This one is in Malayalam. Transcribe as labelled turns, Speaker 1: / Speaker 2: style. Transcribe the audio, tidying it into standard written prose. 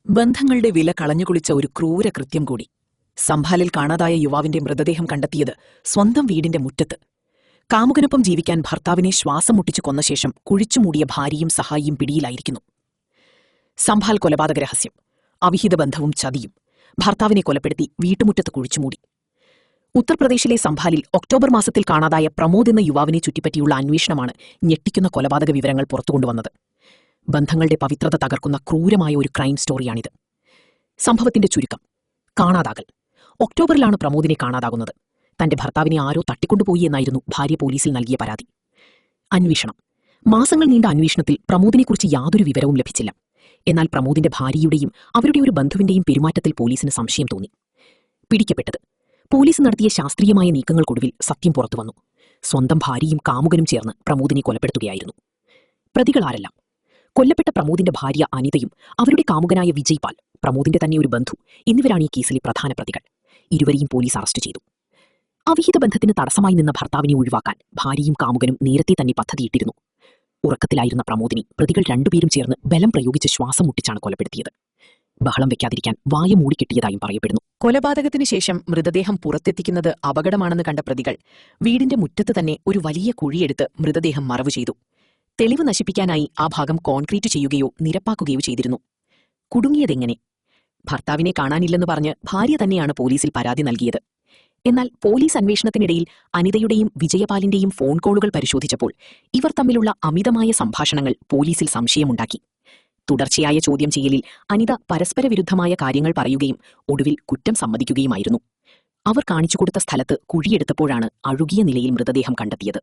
Speaker 1: ബന്ധങ്ങളുടെ വില കളഞ്ഞുകുളിച്ച ഒരു ക്രൂര കൃത്യം കൂടി. സംഭാലിൽ കാണാതായ യുവാവിന്റെ മൃതദേഹം കണ്ടെത്തിയത് സ്വന്തം വീടിന്റെ മുറ്റത്ത്. കാമുകനൊപ്പം ജീവിക്കാൻ ഭർത്താവിനെ ശ്വാസം മുട്ടിച്ചു കൊന്ന ശേഷം കുഴിച്ചുമൂടിയ ഭാര്യയും സഹായിയും പിടിയിലായിരിക്കുന്നു. സംഭാൽ കൊലപാതക രഹസ്യം: അവിഹിത ബന്ധവും ചതിയും. ഭർത്താവിനെ കൊലപ്പെടുത്തി വീട്ടുമുറ്റത്ത് കുഴിച്ചുമൂടി. ഉത്തർപ്രദേശിലെ സംഭാലിൽ ഒക്ടോബർ മാസത്തിൽ കാണാതായ പ്രമോദ് എന്ന യുവാവിനെ ചുറ്റിപ്പറ്റിയുള്ള അന്വേഷണമാണ് ഞെട്ടിക്കുന്ന കൊലപാതക വിവരങ്ങൾ പുറത്തുകൊണ്ടുവന്നത്. ബന്ധങ്ങളുടെ പവിത്രത തകർക്കുന്ന ക്രൂരമായ ഒരു ക്രൈം സ്റ്റോറിയാണിത്. സംഭവത്തിന്റെ ചുരുക്കം: കാണാതാകൽ. ഒക്ടോബറിലാണ് പ്രമോദിനെ കാണാതാകുന്നത്. തന്റെ ഭർത്താവിനെ ആരോ തട്ടിക്കൊണ്ടുപോയി എന്നായിരുന്നു ഭാര്യ പോലീസിൽ നൽകിയ പരാതി. അന്വേഷണം: മാസങ്ങൾ നീണ്ട അന്വേഷണത്തിൽ പ്രമോദിനെക്കുറിച്ച് യാതൊരു വിവരവും ലഭിച്ചില്ല. എന്നാൽ പ്രമോദിന്റെ ഭാര്യയുടെയും അവരുടെ ഒരു ബന്ധുവിന്റെയും പെരുമാറ്റത്തിൽ പോലീസിന് സംശയം തോന്നി. പിടിക്കപ്പെട്ടത്: പോലീസ് നടത്തിയ ശാസ്ത്രീയമായ നീക്കങ്ങൾക്കൊടുവിൽ സത്യം പുറത്തുവന്നു. സ്വന്തം ഭാര്യയും കാമുകനും ചേർന്ന് പ്രമോദിനെ കൊലപ്പെടുത്തുകയായിരുന്നു. പ്രതികളാരെല്ലാം: കൊല്ലപ്പെട്ട പ്രമോദിന്റെ ഭാര്യ അനിതയും അവരുടെ കാമുകനായ വിജയ് പാൽ, പ്രമോദിന്റെ തന്നെ ഒരു ബന്ധു എന്നിവരാണ് ഈ കേസിലെ പ്രധാന പ്രതികൾ. ഇരുവരെയും പോലീസ് അറസ്റ്റ് ചെയ്തു. അവിഹിത ബന്ധത്തിന് തടസ്സമായി നിന്ന ഭർത്താവിനെ ഒഴിവാക്കാൻ ഭാര്യയും കാമുകനും നേരത്തെ തന്നെ പദ്ധതിയിട്ടിരുന്നു. ഉറക്കത്തിലായിരുന്ന പ്രമോദിനെ പ്രതികൾ രണ്ടുപേരും ചേർന്ന് ബലം പ്രയോഗിച്ച് ശ്വാസം മുട്ടിച്ചാണ് കൊലപ്പെടുത്തിയത്. ബഹളം വെക്കാതിരിക്കാൻ വായ മൂടിക്കെട്ടിയതായും പറയപ്പെടുന്നു. കൊലപാതകത്തിനു ശേഷം മൃതദേഹം പുറത്തെത്തിക്കുന്നത് അപകടമാണെന്ന് കണ്ട പ്രതികൾ വീടിന്റെ മുറ്റത്ത് തന്നെ ഒരു വലിയ കുഴിയെടുത്ത് മൃതദേഹം മറവു ചെയ്തു. തെളിവ് നശിപ്പിക്കാനായി ആ ഭാഗം കോൺക്രീറ്റ് ചെയ്യുകയോ നിരപ്പാക്കുകയോ ചെയ്തിരുന്നു. കുടുങ്ങിയതെങ്ങനെ? ഭർത്താവിനെ കാണാനില്ലെന്ന് പറഞ്ഞ് ഭാര്യ തന്നെയാണ് പോലീസിൽ പരാതി നൽകിയത്. എന്നാൽ പോലീസ് അന്വേഷണത്തിനിടയിൽ അനിതയുടെയും വിജയപാലിന്റെയും ഫോൺ കോളുകൾ പരിശോധിച്ചപ്പോൾ ഇവർ തമ്മിലുള്ള അമിതമായ സംഭാഷണങ്ങൾ പോലീസിൽ സംശയമുണ്ടാക്കി. തുടർച്ചയായ ചോദ്യം ചെയ്യലിൽ അനിത പരസ്പര വിരുദ്ധമായ കാര്യങ്ങൾ പറയുകയും ഒടുവിൽ കുറ്റം സമ്മതിക്കുകയുമായിരുന്നു. അവർ കാണിച്ചുകൊടുത്ത സ്ഥലത്ത് കുഴിയെടുത്തപ്പോഴാണ് അഴുകിയ നിലയിൽ മൃതദേഹം കണ്ടെത്തിയത്.